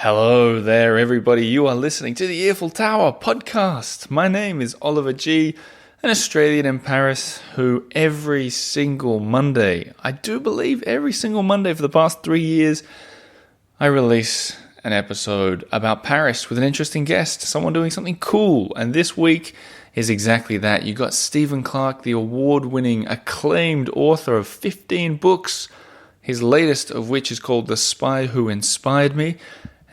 Hello there, everybody. You are listening to the Eiffel Tower podcast. My name is Oliver G., an Australian in Paris who every single Monday, I do believe every single Monday for the past 3 years, I release an episode about Paris with an interesting guest, someone doing something cool. And this week is exactly that. You got Stephen Clarke, the award-winning, acclaimed author of 15 books, his latest of which is called The Spy Who Inspired Me.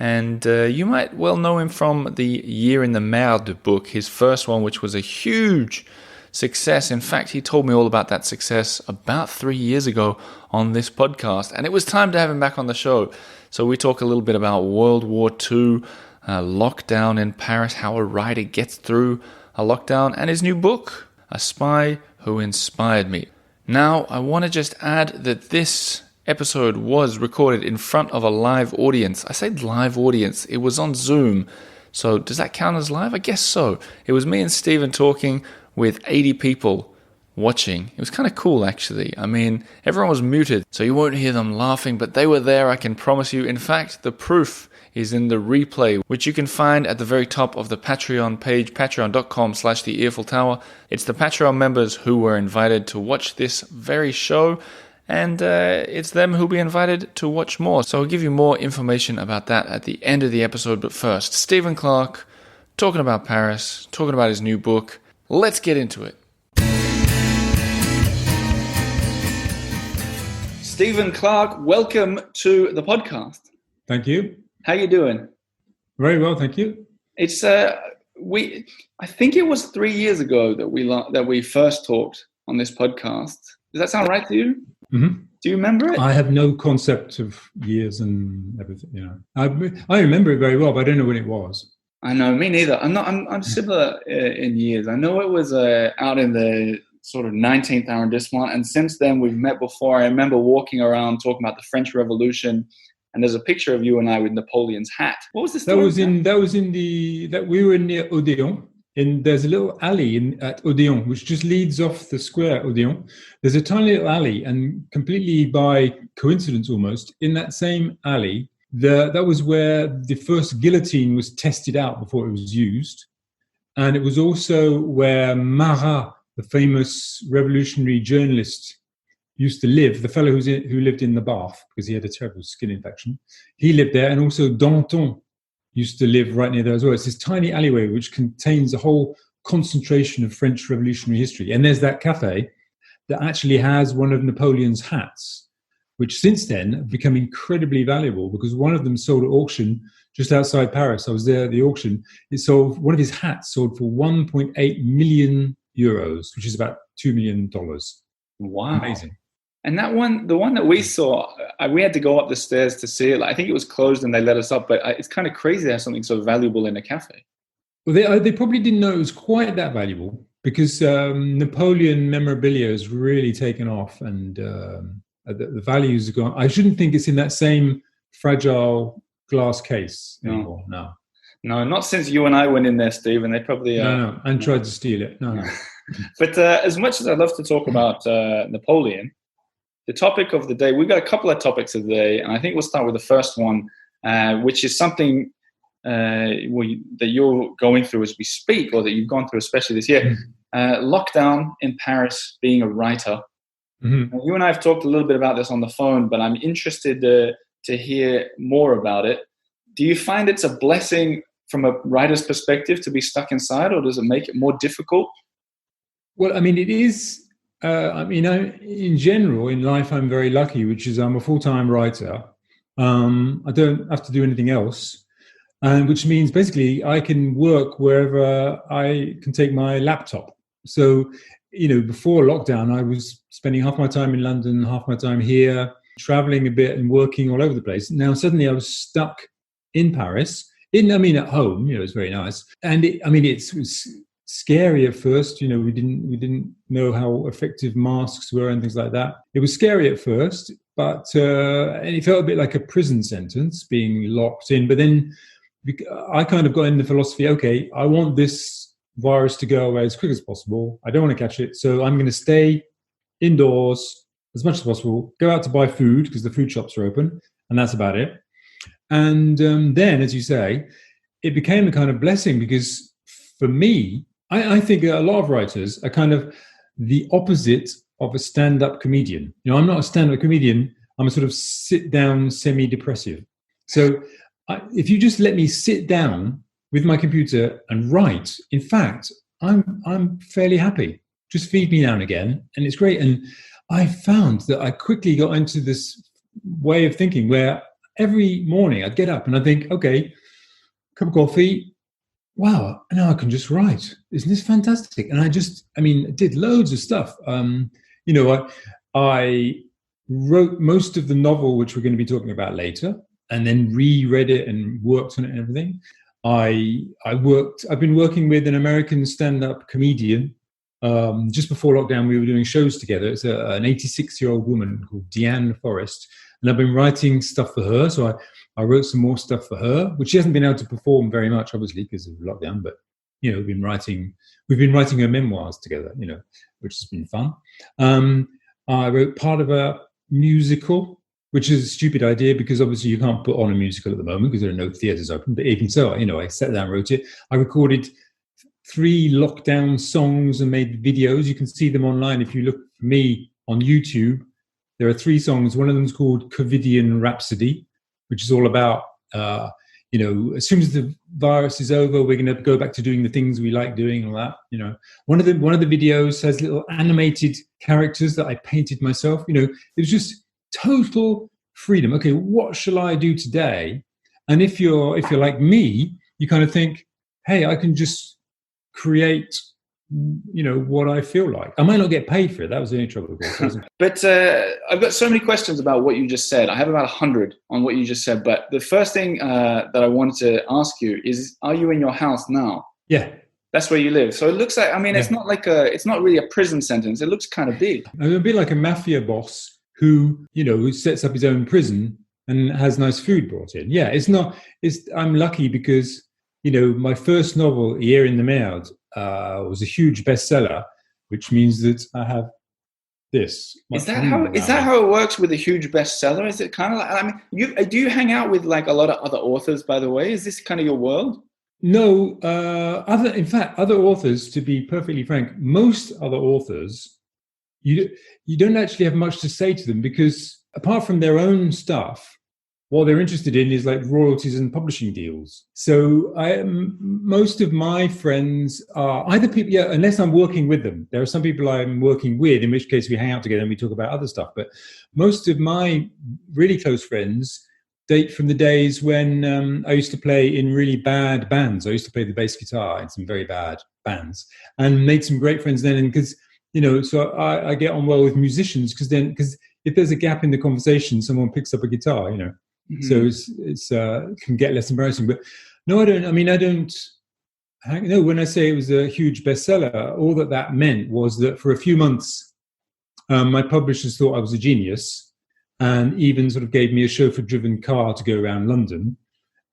And you might well know him from the Year in the Merde book, his first one, which was a huge success. In fact, he told me all about that success about 3 years ago on this podcast. And it was time to have him back on the show. So we talk a little bit about World War II, lockdown in Paris, how a writer gets through a lockdown, and his new book, A Spy Who Inspired Me. Now, I want to just add that this episode was recorded in front of a live audience. I say live audience, it was on Zoom. So does that count as live? I guess so. It was me and Stephen talking with 80 people watching. It was kind of cool, actually. I mean, everyone was muted, so you won't hear them laughing, but they were there, I can promise you. In fact, the proof is in the replay, which you can find at the very top of the Patreon page, patreon.com/the Eiffel Tower. It's the Patreon members who were invited to watch this very show, and it's them who'll be invited to watch more. So I'll give you more information about that at the end of the episode. But first, Stephen Clarke, talking about Paris, talking about his new book. Let's get into it. Stephen Clarke, welcome to the podcast. Thank you. How you doing? Very well, thank you. It's I think it was 3 years ago that we first talked on this podcast. Does that sound right to you? Mm-hmm. Do you remember it? I have no concept of years and everything. You know, I remember it very well, but I don't know when it was. I know, me neither. I'm similar in years. I know it was out in the sort of 19th arrondissement, and since then we've met before. I remember walking around talking about the French Revolution, and there's a picture of you and I with Napoleon's hat. What was this? That was we were near Odeon. And there's a little alley at Odeon, which just leads off the square Odeon. There's a tiny little alley, and completely by coincidence almost, in that same alley, that was where the first guillotine was tested out before it was used. And it was also where Marat, the famous revolutionary journalist, used to live, the fellow who lived in the bath because he had a terrible skin infection. He lived there, and also Danton used to live right near there as well. It's this tiny alleyway which contains a whole concentration of French revolutionary history. And there's that cafe that actually has one of Napoleon's hats, which since then have become incredibly valuable because one of them sold at auction just outside Paris. I was there at the auction. One of his hats sold for 1.8 million euros, which is about $2 million. Wow. Amazing. And that one, the one that we saw, we had to go up the stairs to see it. I think it was closed and they let us up, but it's kind of crazy to have something so valuable in a cafe. Well, they probably didn't know it was quite that valuable because Napoleon memorabilia has really taken off, and the values have gone. I shouldn't think it's in that same fragile glass case anymore. No, not since you and I went in there, Steve, and they probably... and tried to steal it. No. But as much as I'd love to talk about Napoleon, the topic of the day, we've got a couple of topics of the day, and I think we'll start with the first one, which is something that you're going through as we speak, or that you've gone through especially this year. Lockdown in Paris, being a writer. Mm-hmm. You and I have talked a little bit about this on the phone, but I'm interested to hear more about it. Do you find it's a blessing from a writer's perspective to be stuck inside, or does it make it more difficult? Well, I mean, it is... in general, in life, I'm very lucky, which is I'm a full-time writer. I don't have to do anything else, which means basically I can work wherever I can take my laptop. So, before lockdown, I was spending half my time in London, half my time here, traveling a bit and working all over the place. Now, suddenly I was stuck in Paris, at home, it's very nice. And it was scary at first. We didn't know how effective masks were and things like that. It was scary at first, but and it felt a bit like a prison sentence, being locked in. But then I kind of got in the philosophy, okay, I want this virus to go away as quick as possible. I don't want to catch it, so I'm going to stay indoors as much as possible, go out to buy food because the food shops are open, and that's about it. And then, as you say, it became a kind of blessing because for me, I think a lot of writers are kind of the opposite of a stand-up comedian. I'm not a stand-up comedian. I'm a sort of sit-down, semi-depressive. So if you just let me sit down with my computer and write, in fact, I'm fairly happy. Just feed me now and again, and it's great. And I found that I quickly got into this way of thinking where every morning I'd get up and I'd think, okay, cup of coffee, wow, now I can just write. Isn't this fantastic? And I did loads of stuff. I wrote most of the novel, which we're going to be talking about later, and then reread it and worked on it and everything. I've been working with an American stand-up comedian. Just before lockdown, we were doing shows together. It's an 86-year-old woman called Deanne Forrest, and I've been writing stuff for her. So I wrote some more stuff for her, which she hasn't been able to perform very much, obviously, because of lockdown. But we've been writing her memoirs together, which has been fun. I wrote part of a musical, which is a stupid idea because obviously you can't put on a musical at the moment because there are no theatres open. But even so, I sat down and wrote it. I recorded 3 lockdown songs and made videos. You can see them online if you look for me on YouTube. There are 3 songs. One of them is called Covidian Rhapsody, which is all about, as soon as the virus is over, we're going to go back to doing the things we like doing and all that. One of the videos has little animated characters that I painted myself. It was just total freedom. Okay, what shall I do today? And if you're like me, you kind of think, hey, I can just create what I feel like. I might not get paid for it. That was the only trouble, of course. But I've got so many questions about what you just said. I have about 100 on what you just said. But the first thing that I wanted to ask you is, are you in your house now? Yeah. That's where you live. So it looks like, it's not like it's not really a prison sentence. It looks kind of big. I'm a bit like a mafia boss who sets up his own prison and has nice food brought in. Yeah, I'm lucky because, my first novel, A Year in the Merde, was a huge bestseller, which means that I have this. Is that how it works with a huge bestseller? Is it kind of like, do you hang out with like a lot of other authors, by the way? Is this kind of your world? No, other authors, to be perfectly frank, most other authors, you don't actually have much to say to them because apart from their own stuff, what they're interested in is like royalties and publishing deals. So most of my friends are either people, unless I'm working with them. There are some people I'm working with, in which case we hang out together and we talk about other stuff. But most of my really close friends date from the days when I used to play in really bad bands. I used to play the bass guitar in some very bad bands and made some great friends then. And because, so I get on well with musicians because if there's a gap in the conversation, someone picks up a guitar, Mm-hmm. So it's can get less embarrassing. But no, I don't. When I say it was a huge bestseller, all that meant was that for a few months, my publishers thought I was a genius, and even sort of gave me a chauffeur-driven car to go around London.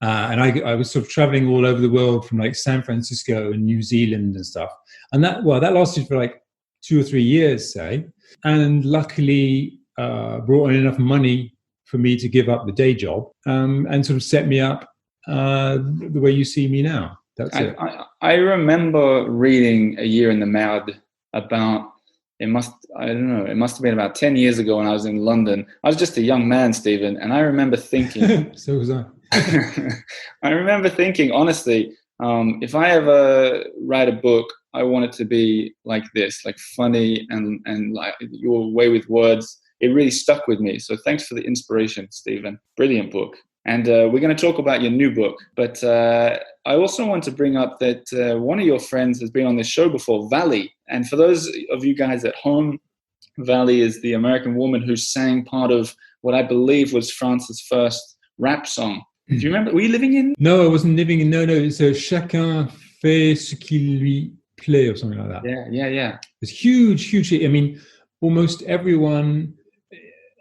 And I was sort of traveling all over the world from like San Francisco and New Zealand and stuff. And that lasted for like 2 or 3 years, say, and luckily brought in enough money for me to give up the day job and sort of set me up the way you see me now. That's it. I remember reading A Year in the Merde about, it must have been about 10 years ago when I was in London. I was just a young man, Stephen, and I remember thinking... So was I. I remember thinking, honestly, if I ever write a book, I want it to be like this, like funny and like your way with words. It really stuck with me. So thanks for the inspiration, Stephen. Brilliant book. And we're going to talk about your new book. But I also want to bring up that one of your friends has been on this show before, Valley. And for those of you guys at home, Valley is the American woman who sang part of what I believe was France's first rap song. Do you remember? Were you living in? No, I wasn't living in. No. It's Chacun fait ce qui lui plaît or something like that. Yeah. It's huge. I mean, almost everyone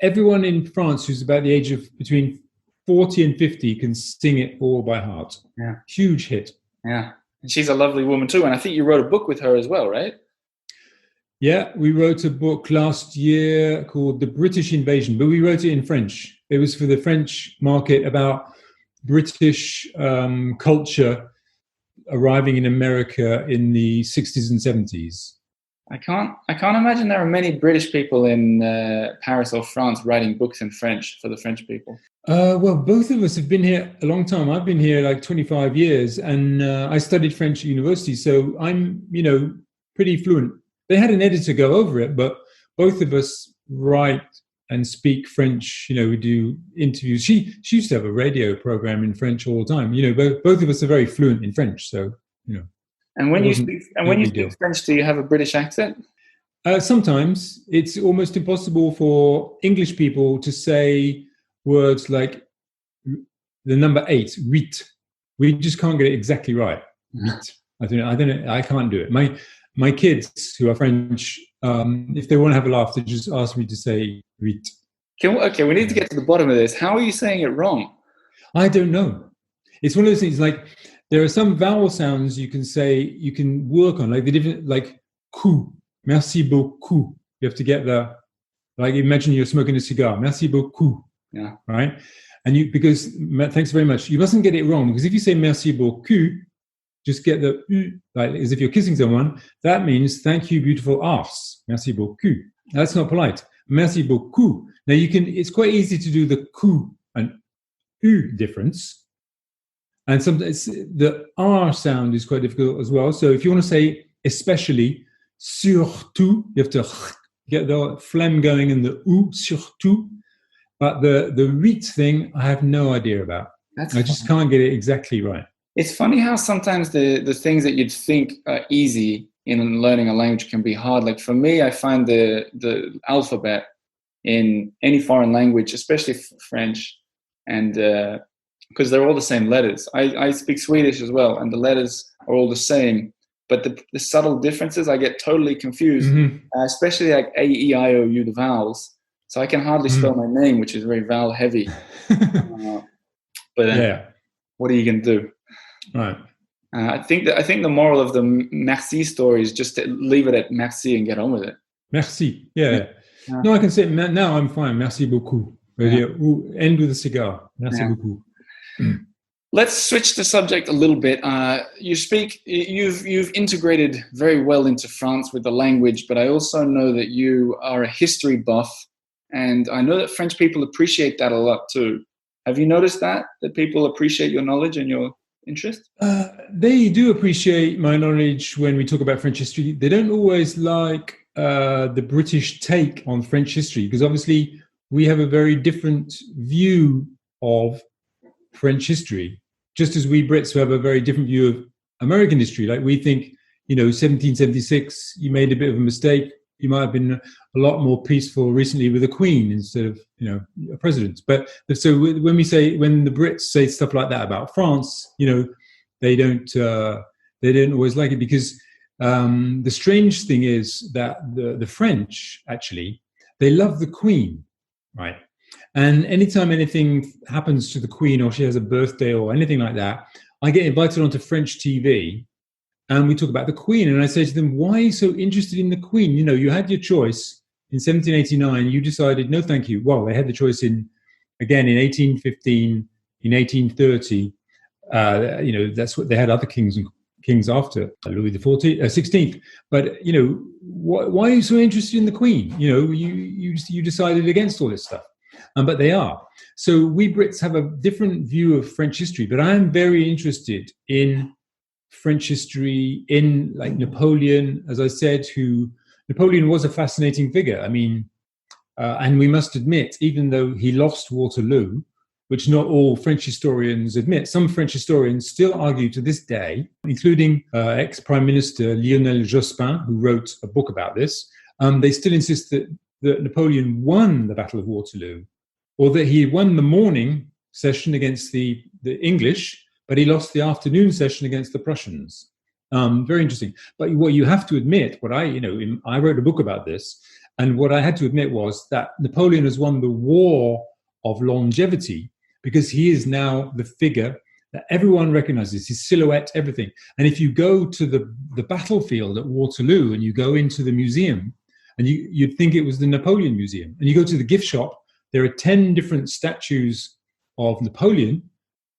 in France who's about the age of between 40 and 50 can sing it all by heart. Yeah. Huge hit. Yeah. And she's a lovely woman too. And I think you wrote a book with her as well, right? Yeah, we wrote a book last year called The British Invasion, but we wrote it in French. It was for the French market about British culture arriving in America in the 60s and 70s. I can't imagine there are many British people in Paris or France writing books in French for the French people. Well, both of us have been here a long time. I've been here like 25 years, and I studied French at university, so I'm, pretty fluent. They had an editor go over it, but both of us write and speak French. We do interviews. She used to have a radio program in French all the time. Both of us are very fluent in French, so And when you speak French, do you have a British accent? Sometimes it's almost impossible for English people to say words like the number 8, 8. We just can't get it exactly right. 8. I don't know. I can't do it. My kids who are French, if they want to have a laugh, they just ask me to say 8. Okay, we need to get to the bottom of this. How are you saying it wrong? I don't know. It's one of those things like there are some vowel sounds you can work on, like the different, like coup, merci beaucoup. You have to get like imagine you're smoking a cigar, merci beaucoup. Yeah. Right. And because thanks very much, you mustn't get it wrong, because if you say merci beaucoup, just get the like as if you're kissing someone, that means thank you, beautiful arse. Merci beaucoup. That's not polite. Merci beaucoup. Now it's quite easy to do the coup and difference. And sometimes the R sound is quite difficult as well. So if you want to say especially, surtout, you have to get the phlegm going in the ou, surtout. But the reet thing, I have no idea about. I just can't get it exactly right. It's funny how sometimes the things that you'd think are easy in learning a language can be hard. Like for me, I find the alphabet in any foreign language, especially French, and because they're all the same letters. I speak Swedish as well, and the letters are all the same. But the subtle differences, I get totally confused, especially like A, E, I, O, U, the vowels. So I can hardly spell my name, which is very vowel heavy. But what are you going to do? Right. I think the moral of the merci story is just to leave it at merci and get on with it. Merci. Yeah. No, I can say now I'm fine. Merci beaucoup. End with a cigar. Merci beaucoup. Let's switch the subject a little bit. You've integrated very well into France with the language, but I also know that you are a history buff, and I know that French people appreciate that a lot too. Have you noticed that people appreciate your knowledge and your interest? They do appreciate my knowledge when we talk about French history. They don't always like the British take on French history, because obviously we have a very different view of French history, just as we Brits have a very different view of American history. Like we think, 1776, you made a bit of a mistake. You might have been a lot more peaceful recently with a queen instead of, a president. But so when the Brits say stuff like that about France, they don't always like it, because the strange thing is that the French, actually, they love the queen, right? And anytime anything happens to the queen, or she has a birthday or anything like that, I get invited onto French TV and we talk about the queen. And I say to them, why are you so interested in the queen? You had your choice in 1789. You decided, no, thank you. Well, they had the choice in 1815, in 1830. That's what they had, other kings after Louis the 16th. But, why are you so interested in the queen? You decided against all this stuff. But they are. So we Brits have a different view of French history, but I am very interested in French history, in like Napoleon, as I said, Napoleon was a fascinating figure. I mean, and we must admit, even though he lost Waterloo, which not all French historians admit, some French historians still argue to this day, including ex-Prime Minister Lionel Jospin, who wrote a book about this, they still insist that Napoleon won the Battle of Waterloo, or that he won the morning session against the English, but he lost the afternoon session against the Prussians. Very interesting. But what you have to admit, I wrote a book about this, and what I had to admit was that Napoleon has won the war of longevity, because he is now the figure that everyone recognizes, his silhouette, everything. And if you go to the battlefield at Waterloo and you go into the museum, and you'd think it was the Napoleon Museum, and you go to the gift shop, there are 10 different statues of Napoleon,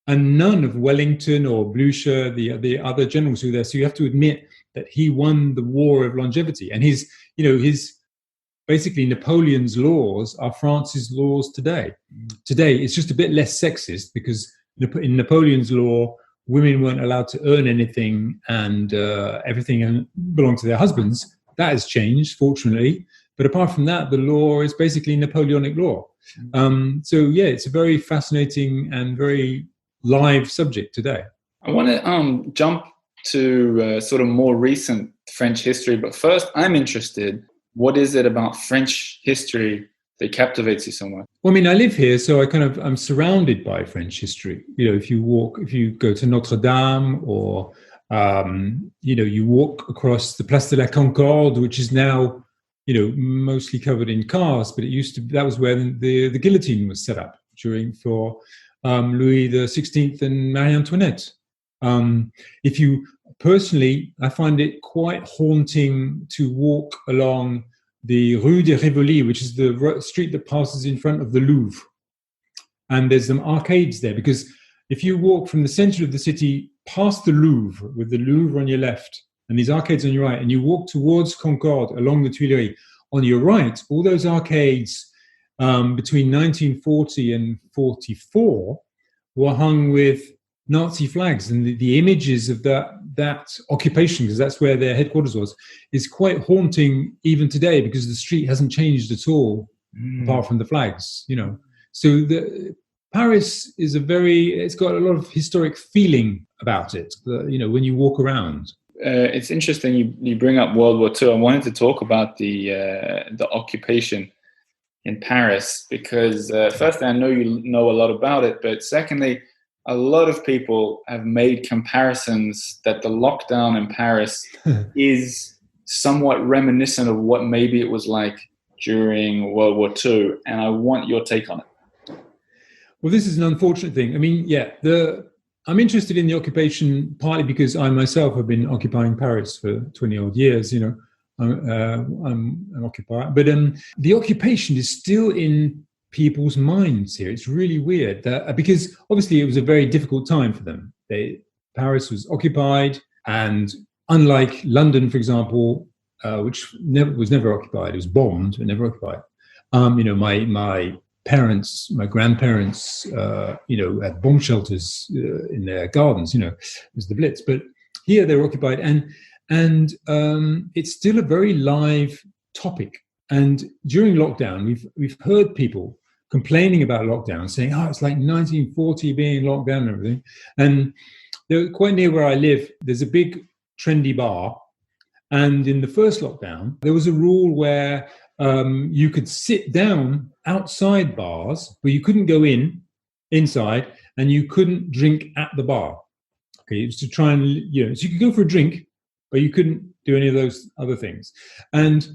and none of Wellington or Blücher, the other generals who were there. So you have to admit that he won the war of longevity, and his basically Napoleon's laws are France's laws today. Today, it's just a bit less sexist because in Napoleon's law, women weren't allowed to earn anything, and everything belonged to their husbands. That has changed, fortunately. But apart from that, the law is basically Napoleonic law. So yeah, it's a very fascinating and very live subject today. I want to jump to sort of more recent French history, but first I'm interested, what is it about French history that captivates you so much? Well, I mean, I live here, so I'm surrounded by French history. If you go to Notre Dame, or you walk across the Place de la Concorde, which is now mostly covered in cars, but that was where the guillotine was set up for Louis XVI and Marie Antoinette. I find it quite haunting to walk along the Rue de Rivoli, which is the street that passes in front of the Louvre. And there's some arcades there, because if you walk from the center of the city past the Louvre, with the Louvre on your left and these arcades on your right, and you walk towards Concorde along the Tuileries, on your right, all those arcades between 1940 and 44 were hung with Nazi flags, and the images of that occupation, because that's where their headquarters was, is quite haunting even today, because the street hasn't changed at all, apart from the flags. So Paris is it's got a lot of historic feeling about it. When you walk around. It's interesting you bring up World War II. I wanted to talk about the occupation in Paris, because firstly, I know you know a lot about it, but secondly, a lot of people have made comparisons that the lockdown in Paris is somewhat reminiscent of what maybe it was like during World War II, and I want your take on it. Well, this is an unfortunate thing. I mean, I'm interested in the occupation partly because I myself have been occupying Paris for 20 odd years. I'm an occupier, but the occupation is still in people's minds here. It's really weird because obviously it was a very difficult time for them. Paris was occupied, and unlike London, for example, which was never occupied, it was bombed but never occupied. My grandparents, had bomb shelters in their gardens. It was the Blitz. But here they were occupied, and it's still a very live topic. And during lockdown, we've heard people complaining about lockdown, saying, "Oh, it's like 1940 being locked down and everything." And quite near where I live, there's a big trendy bar, and in the first lockdown, there was a rule where you could sit down outside bars, but you couldn't go inside, and you couldn't drink at the bar. Okay, it was to try and so you could go for a drink, but you couldn't do any of those other things. And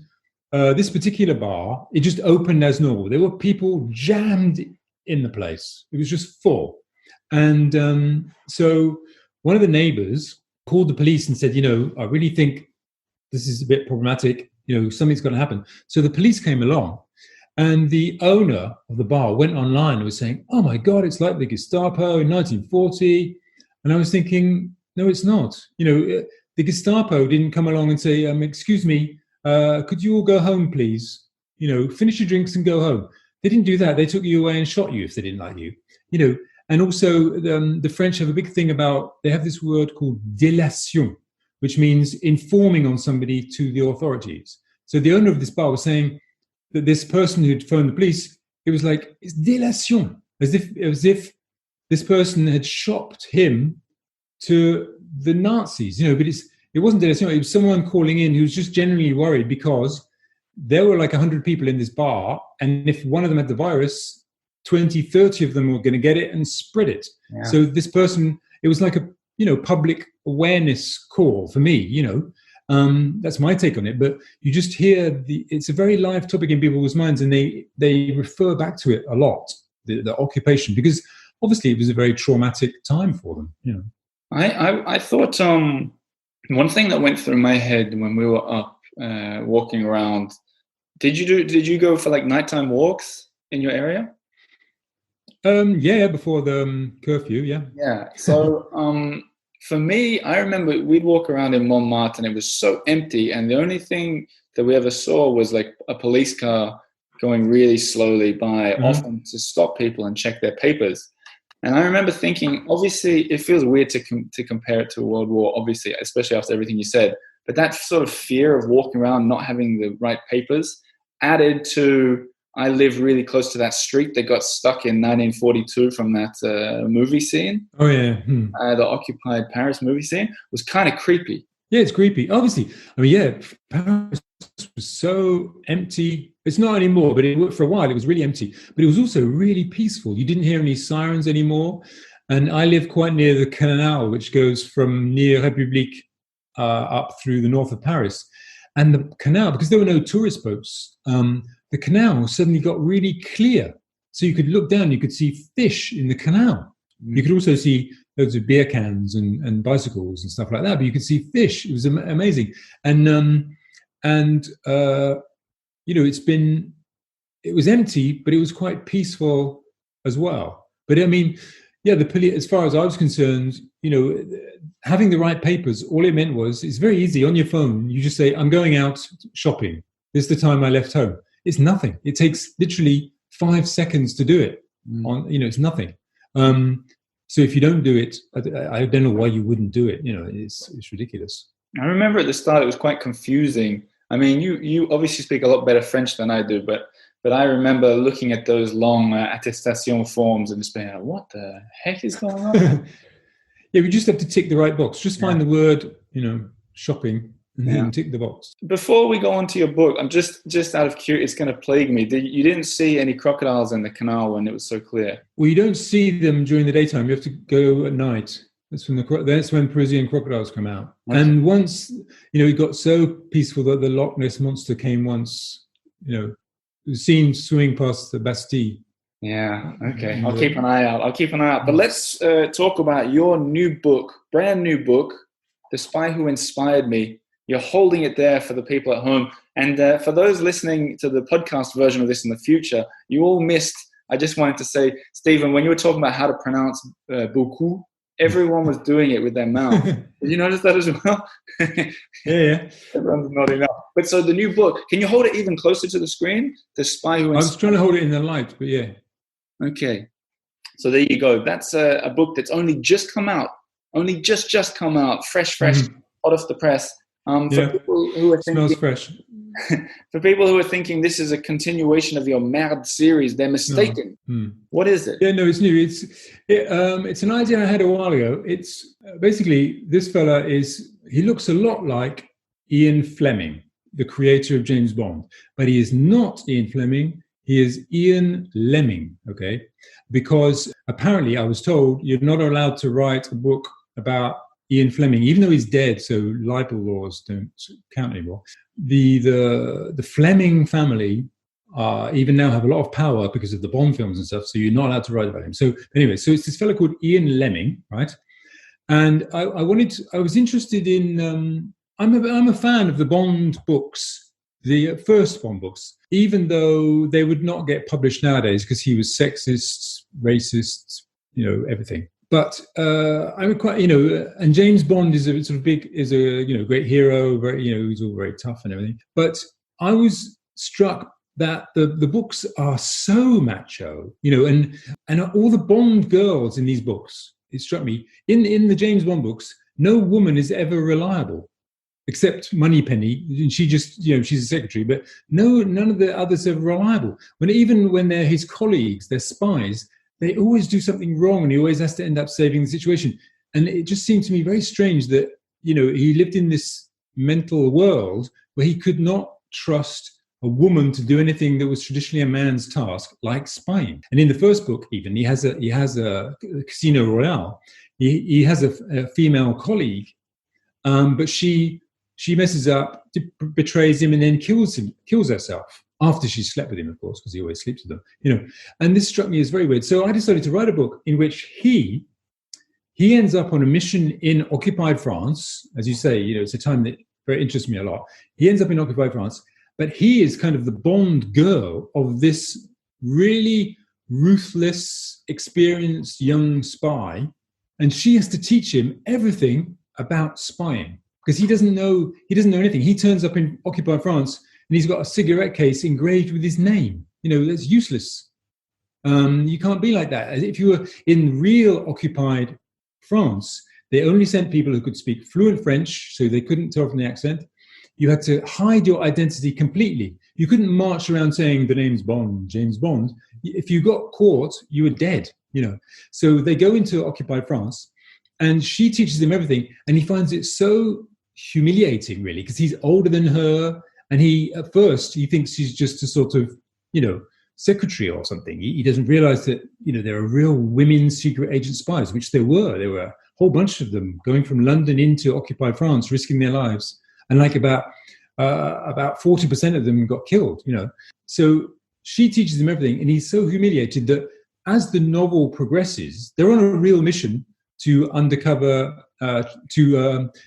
this particular bar, it just opened as normal. There were people jammed in the place. It was just full. And so one of the neighbors called the police and said, I really think this is a bit problematic. Something's going to happen. So the police came along, and the owner of the bar went online and was saying, "Oh my God, it's like the Gestapo in 1940. And I was thinking, no, it's not. The Gestapo didn't come along and say, "Excuse me, could you all go home, please? Finish your drinks and go home." They didn't do that. They took you away and shot you if they didn't like you. And also the French have a big thing they have this word called délation, which means informing on somebody to the authorities. So the owner of this bar was saying that this person who'd phoned the police, it was like, it's délation, as if this person had shopped him to the Nazis, but it wasn't délation. It was someone calling in who was just genuinely worried because there were like 100 people in this bar, and if one of them had the virus, 20, 30 of them were going to get it and spread it. Yeah. So this person, it was like a public awareness call for me, that's my take on it. But you just hear it's a very live topic in people's minds, and they refer back to it a lot, the occupation, because obviously it was a very traumatic time for them. I thought one thing that went through my head when we were up walking around, did you go for like nighttime walks in your area? Yeah, before the curfew, yeah. Yeah. So for me, I remember we'd walk around in Montmartre and it was so empty, and the only thing that we ever saw was like a police car going really slowly by, often to stop people and check their papers. And I remember thinking, obviously, it feels weird to compare it to a world war, obviously, especially after everything you said. But that sort of fear of walking around not having the right papers added to, I live really close to that street that got stuck in 1942 from that movie scene. Oh, yeah. The occupied Paris movie scene was kind of creepy. Yeah, it's creepy. Obviously, I mean, yeah, Paris was so empty. It's not anymore, but for a while it was really empty. But it was also really peaceful. You didn't hear any sirens anymore. And I live quite near the canal, which goes from near République up through the north of Paris. And the canal, because there were no tourist boats, the canal suddenly got really clear. So you could look down, you could see fish in the canal. You could also see loads of beer cans and bicycles and stuff like that, but you could see fish. It was amazing. And you know, it was empty, but it was quite peaceful as well. But I mean, yeah, as far as I was concerned, you know, having the right papers, all it meant was, it's very easy on your phone. You just say, I'm going out shopping. This is the time I left home. It's nothing. It takes literally 5 seconds to do it. It's nothing. So if you don't do it, I don't know why you wouldn't do it. You know, it's ridiculous. I remember at the start it was quite confusing. I mean, you obviously speak a lot better French than I do, but I remember looking at those long attestation forms and just being like, what the heck is going on? Yeah, we just have to tick the right box. Just find the word, you know, shopping, and then tick the box. Before we go on to your book, I'm just out of curiosity, it's going to plague me. You didn't see any crocodiles in the canal when it was so clear? Well, you don't see them during the daytime. You have to go at night. That's when Parisian crocodiles come out. Okay. And once, you know, it got so peaceful that the Loch Ness monster came once, you know, it was seen swimming past the Bastille. Yeah, okay. I'll keep an eye out. But let's talk about your new book, brand new book, The Spy Who Inspired Me. You're holding it there for the people at home. And for those listening to the podcast version of this in the future, you all missed, I just wanted to say, Stephen, when you were talking about how to pronounce beaucoup, everyone was doing it with their mouth. Did you notice that as well? Yeah. Everyone's nodding up. But so the new book, can you hold it even closer to the screen? The Spy Who Inspired Me. I was trying to hold it in the light, but yeah. Okay. So there you go. That's a book that's only just come out. Only just come out. Fresh, hot off the press. For people who are thinking, smells fresh. For people who are thinking this is a continuation of your Merde series, they're mistaken. No. What is it? Yeah, no, it's new. It's an idea I had a while ago. It's basically, this fella he looks a lot like Ian Fleming, the creator of James Bond, but he is not Ian Fleming. He is Ian Lemming, okay? Because apparently I was told you're not allowed to write a book about Ian Fleming, even though he's dead, so libel laws don't count anymore. The Fleming family even now have a lot of power because of the Bond films and stuff, so you're not allowed to write about him. So anyway, so it's this fellow called Ian Lemming, right? And I was interested in, I'm a fan of the Bond books, the first Bond books, even though they would not get published nowadays because he was sexist, racist, you know, everything. But I'm quite, you know, and James Bond is a sort of great hero, very, you know, he's all very tough and everything. But I was struck that the books are so macho, you know, and all the Bond girls in these books, it struck me, in the James Bond books, no woman is ever reliable, except Moneypenny, and she just, you know, she's a secretary, but none of the others are reliable. Even when they're his colleagues, they're spies, they always do something wrong, and he always has to end up saving the situation. And it just seemed to me very strange that, you know, he lived in this mental world where he could not trust a woman to do anything that was traditionally a man's task, like spying. And in the first book, even, he has a Casino Royale. He has a female colleague, but she messes up, betrays him, and then kills herself. After she slept with him, of course, because he always sleeps with them, you know. And this struck me as very weird. So I decided to write a book in which he ends up on a mission in occupied France. As you say, you know, it's a time that very interests me a lot. He ends up in occupied France, but he is kind of the Bond girl of this really ruthless, experienced young spy, and she has to teach him everything about spying because he doesn't know anything. He turns up in occupied France and he's got a cigarette case engraved with his name. That's useless. You can't be like that. If you were in real occupied France, they only sent people who could speak fluent French, so they couldn't tell from the accent. You had to hide your identity completely. You couldn't march around saying the name's Bond, James Bond. If you got caught, you were dead. So they go into occupied France, and she teaches him everything, and he finds it so humiliating, really, because he's older than her, and at first he thinks she's just a sort of, secretary or something. He doesn't realize that, there are real women secret agent spies, which there were. There were a whole bunch of them going from London into occupied France, risking their lives. And like about 40% of them got killed, So she teaches him everything, and he's so humiliated that as the novel progresses, they're on a real mission to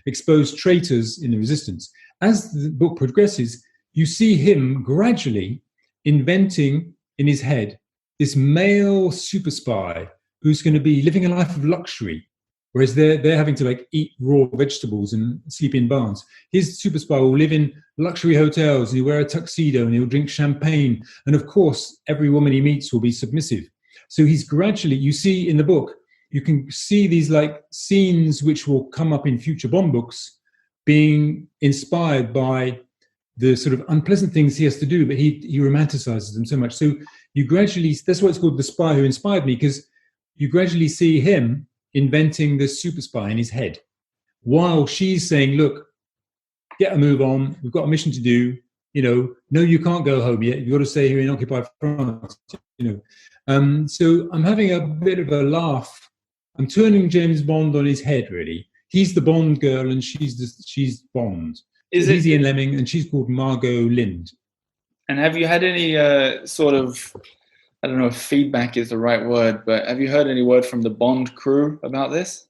expose traitors in the resistance. As the book progresses, you see him gradually inventing in his head this male super spy who's going to be living a life of luxury, whereas they're having to eat raw vegetables and sleep in barns. His super spy will live in luxury hotels, and he'll wear a tuxedo, and he'll drink champagne, and of course every woman he meets will be submissive. So he's gradually, you see in the book, you can see these scenes which will come up in future Bond books being inspired by the sort of unpleasant things he has to do, but he romanticizes them so much. So you gradually, that's why it's called The Spy Who Inspired Me, because you gradually see him inventing this super spy in his head, while she's saying, look, get a move on, we've got a mission to do, no, you can't go home yet, you've got to stay here in occupied France, So I'm having a bit of a laugh. I'm turning James Bond on his head, really. He's the Bond girl and she's Bond. He's Ian Lemming and she's called Margot Lind. And have you had any sort of, I don't know if feedback is the right word, but have you heard any word from the Bond crew about this?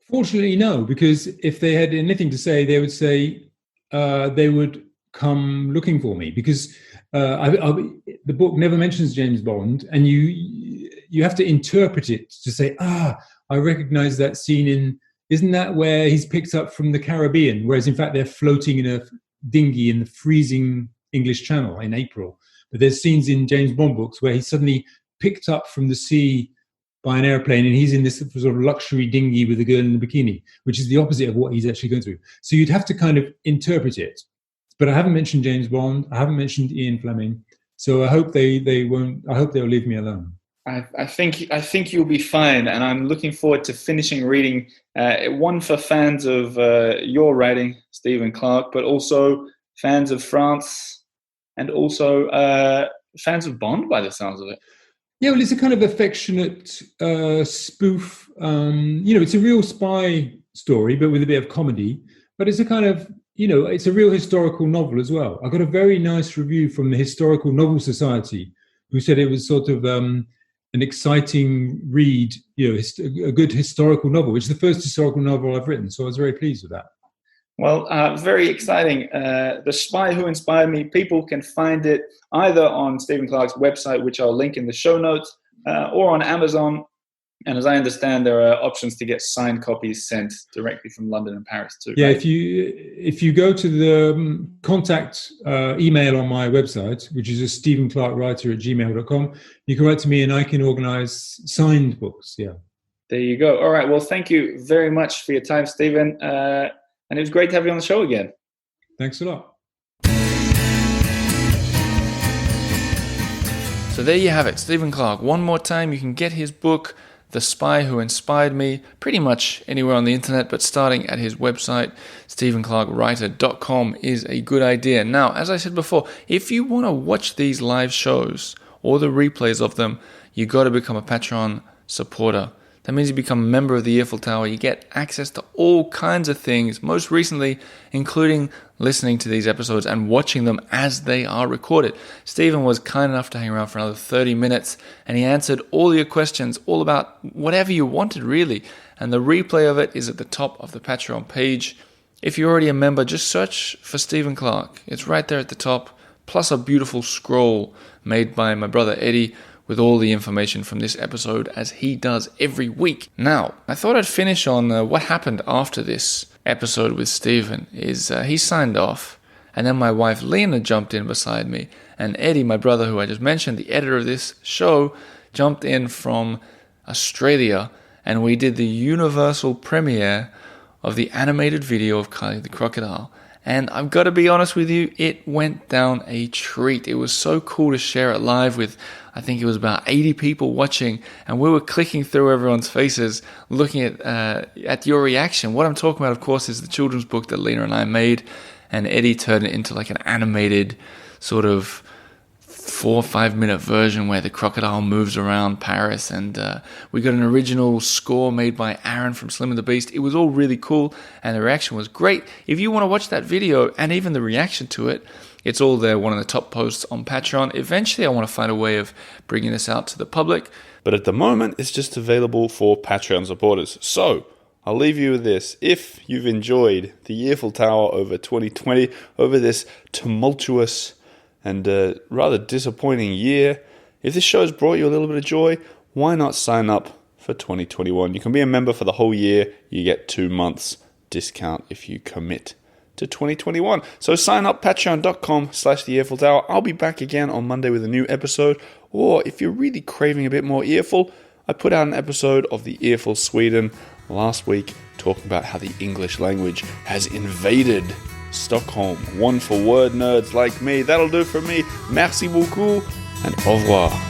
Fortunately, no, because if they had anything to say, they would say they would come looking for me, because the book never mentions James Bond, and you have to interpret it to say, I recognize that scene isn't that where he's picked up from the Caribbean, whereas in fact they're floating in a dinghy in the freezing English Channel in April. But there's scenes in James Bond books where he's suddenly picked up from the sea by an airplane, and he's in this sort of luxury dinghy with a girl in a bikini, which is the opposite of what he's actually going through. So you'd have to kind of interpret it. But I haven't mentioned James Bond. I haven't mentioned Ian Fleming. So I hope they won't. I hope they'll leave me alone. I think you'll be fine, and I'm looking forward to finishing reading one for fans of your writing, Stephen Clarke, but also fans of France, and also fans of Bond, by the sounds of it. Yeah, well, it's a kind of affectionate spoof. It's a real spy story, but with a bit of comedy. But it's a kind of, it's a real historical novel as well. I got a very nice review from the Historical Novel Society, who said it was sort of an exciting read, a good historical novel, which is the first historical novel I've written. So I was very pleased with that. Well, very exciting. The Spy Who Inspired Me, people can find it either on Stephen Clarke's website, which I'll link in the show notes, or on Amazon. And as I understand, there are options to get signed copies sent directly from London and Paris too. Yeah, right? if you go to the contact email on my website, which is stephenclarkwriter@gmail.com, you can write to me and I can organise signed books. Yeah. There you go. All right. Well, thank you very much for your time, Stephen. And it was great to have you on the show again. Thanks a lot. So there you have it, Stephen Clarke. One more time, you can get his book, The Spy Who Inspired Me, pretty much anywhere on the internet, but starting at his website, stephenclarkwriter.com, is a good idea. Now, as I said before, if you want to watch these live shows or the replays of them, you got to become a Patreon supporter. That means you become a member of the Eiffel Tower. You get access to all kinds of things, most recently including listening to these episodes and watching them as they are recorded. Stephen was kind enough to hang around for another 30 minutes, and he answered all your questions, all about whatever you wanted, really. And the replay of it is at the top of the Patreon page. If you're already a member, just search for Stephen Clarke. It's right there at the top, plus a beautiful scroll made by my brother Eddie, with all the information from this episode as he does every week. Now, I thought I'd finish on what happened after this episode with Stephen. He signed off, and then my wife Lena jumped in beside me, and Eddie, my brother who I just mentioned, the editor of this show, jumped in from Australia, and we did the universal premiere of the animated video of Clarke the crocodile. And I've got to be honest with you, it went down a treat. It was so cool to share it live with, I think it was about 80 people watching, and we were clicking through everyone's faces, looking at your reaction. What I'm talking about, of course, is the children's book that Lena and I made, and Eddie turned it into like an animated sort of 4 or 5 minute version where the crocodile moves around Paris, and we got an original score made by Aaron from Slim and the Beast. It was all really cool, and the reaction was great. If you want to watch that video and even the reaction to it, it's all there, one of the top posts on Patreon. Eventually I want to find a way of bringing this out to the public, but at the moment it's just available for Patreon supporters. So I'll leave you with this. If you've enjoyed the Eiffel Tower over 2020, over this tumultuous and rather disappointing year, if this show has brought you a little bit of joy, why not sign up for 2021? You can be a member for the whole year. You get 2 months discount if you commit to 2021. So sign up, patreon.com/the Eiffel Tower. I'll be back again on Monday with a new episode. Or if you're really craving a bit more Eiffel, I put out an episode of the Eiffel Sweden last week talking about how the English language has invaded Stockholm. One for word nerds like me. That'll do for me. Merci beaucoup and au revoir.